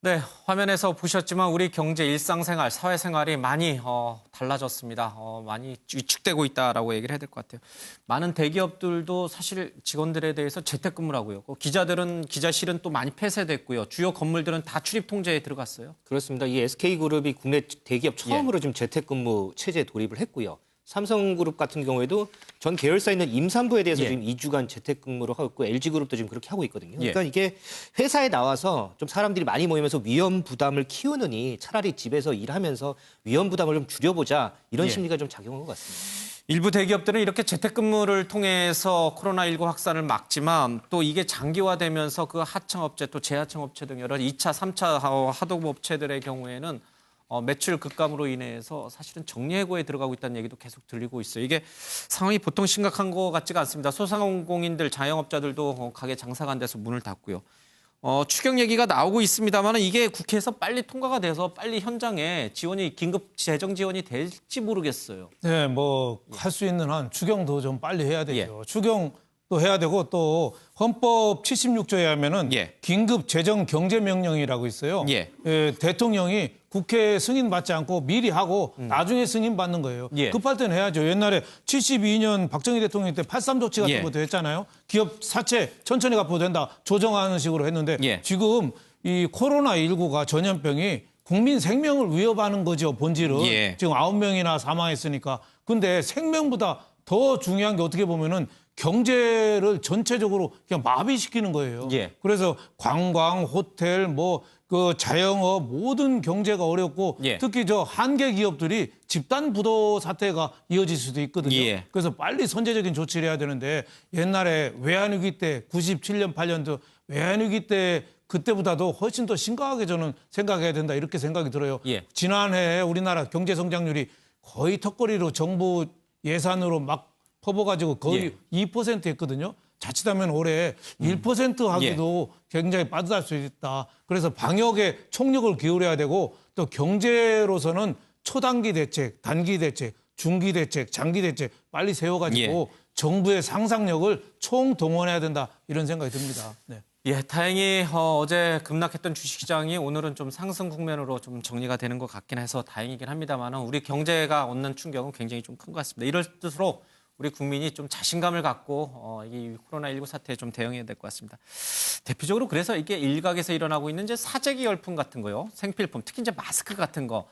네, 화면에서 보셨지만 우리 경제, 일상생활, 사회생활이 많이 달라졌습니다. 많이 위축되고 있다라고 얘기를 해야 될 것 같아요. 많은 대기업들도 사실 직원들에 대해서 재택근무라고요. 기자들은 기자실은 또 많이 폐쇄됐고요. 주요 건물들은 다 출입 통제에 들어갔어요. 그렇습니다. 이 SK그룹이 국내 대기업 처음으로 지금 재택근무 체제에 돌입을 했고요. 삼성그룹 같은 경우에도 전 계열사에 있는 임산부에 대해서 지금 2주간 재택근무를 하고 있고 LG그룹도 지금 그렇게 하고 있거든요. 그러니까 이게 회사에 나와서 좀 사람들이 많이 모이면서 위험 부담을 키우느니 차라리 집에서 일하면서 위험 부담을 좀 줄여보자 이런 심리가 좀 작용한 것 같습니다. 일부 대기업들은 이렇게 재택근무를 통해서 코로나19 확산을 막지만 또 이게 장기화되면서 그 하청업체 또 재하청업체 등 여러 2차, 3차 하도업체들의 경우에는 매출 급감으로 인해서 사실은 정리해고에 들어가고 있다는 얘기도 계속 들리고 있어요. 이게 상황이 보통 심각한 것 같지가 않습니다. 소상공인들, 자영업자들도 가게 장사가 안 돼서 문을 닫고요. 추경 얘기가 나오고 있습니다만 이게 국회에서 빨리 통과가 돼서 빨리 현장에 지원이 긴급 재정 지원이 될지 모르겠어요. 네, 뭐 할 수 있는 한 추경도 좀 빨리 해야 되죠. 추경도 해야 되고 또 헌법 76조에 하면은 긴급 재정 경제 명령이라고 있어요. 대통령이 국회 승인 받지 않고 미리 하고 나중에 승인 받는 거예요. 급할 때는 해야죠. 옛날에 72년 박정희 대통령 때 83 조치 같은 것도 했잖아요. 기업 사채 천천히 갚아도 된다. 조정하는 식으로 했는데 지금 이 코로나19가 전염병이 국민 생명을 위협하는 거죠, 본질은. 지금 9명이나 사망했으니까. 근데 생명보다 더 중요한 게 어떻게 보면은 경제를 전체적으로 그냥 마비시키는 거예요. 그래서 관광, 호텔, 그 자영업 모든 경제가 어렵고 특히 저 한계 기업들이 집단 부도 사태가 이어질 수도 있거든요. 그래서 빨리 선제적인 조치를 해야 되는데 옛날에 외환위기 때 97년, 8년도 외환위기 때 그때보다도 훨씬 더 심각하게 저는 생각해야 된다 이렇게 생각이 들어요. 지난해 우리나라 경제 성장률이 거의 턱걸이로 정부 예산으로 막 퍼부어가지고 거의 2% 했거든요. 자칫하면 올해 1% 하기도 굉장히 빠듯할 수 있다. 그래서 방역에 총력을 기울여야 되고 또 경제로서는 초단기 대책, 단기 대책, 중기 대책, 장기 대책 빨리 세워가지고 정부의 상상력을 총동원해야 된다. 이런 생각이 듭니다. 네. 다행히 어제 급락했던 주식시장이 오늘은 좀 상승 국면으로 좀 정리가 되는 것 같긴 해서 다행이긴 합니다만 우리 경제가 얻는 충격은 굉장히 좀 큰 것 같습니다. 이럴수록 우리 국민이 좀 자신감을 갖고 이 코로나19 사태에 좀 대응해야 될 것 같습니다. 대표적으로 그래서 이게 일각에서 일어나고 있는 이제 사재기 열풍 같은 거요. 생필품, 특히 이제 마스크 같은 거.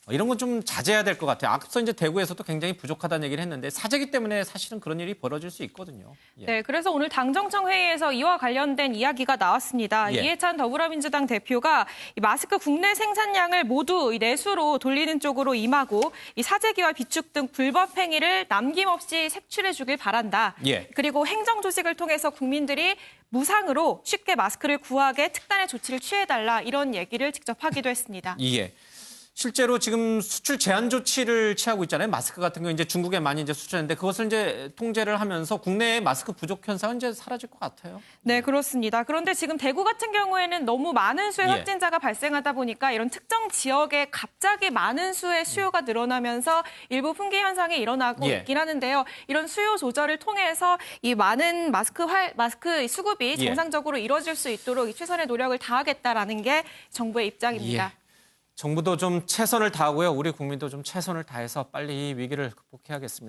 이런 건 좀 자제해야 될 것 같아요. 앞서 이제 대구에서도 굉장히 부족하다는 얘기를 했는데 사재기 때문에 사실은 그런 일이 벌어질 수 있거든요. 네, 그래서 오늘 당정청 회의에서 이와 관련된 이야기가 나왔습니다. 이해찬 더불어민주당 대표가 이 마스크 국내 생산량을 모두 내수로 돌리는 쪽으로 임하고 이 사재기와 비축 등 불법 행위를 남김없이 색출해 주길 바란다. 그리고 행정 조직을 통해서 국민들이 무상으로 쉽게 마스크를 구하게 특단의 조치를 취해달라 이런 얘기를 직접 하기도 했습니다. 실제로 지금 수출 제한 조치를 취하고 있잖아요. 마스크 같은 거 이제 중국에 많이 이제 수출했는데 그것을 이제 통제를 하면서 국내의 마스크 부족 현상은 이제 사라질 것 같아요. 네, 그렇습니다. 그런데 지금 대구 같은 경우에는 너무 많은 수의 확진자가 발생하다 보니까 이런 특정 지역에 갑자기 많은 수의 수요가 늘어나면서 일부 품귀 현상이 일어나고 있긴 하는데요. 이런 수요 조절을 통해서 이 많은 마스크 수급이 정상적으로 이루어질 수 있도록 최선의 노력을 다하겠다라는 게 정부의 입장입니다. 정부도 좀 최선을 다하고요. 우리 국민도 좀 최선을 다해서 빨리 이 위기를 극복해야겠습니다.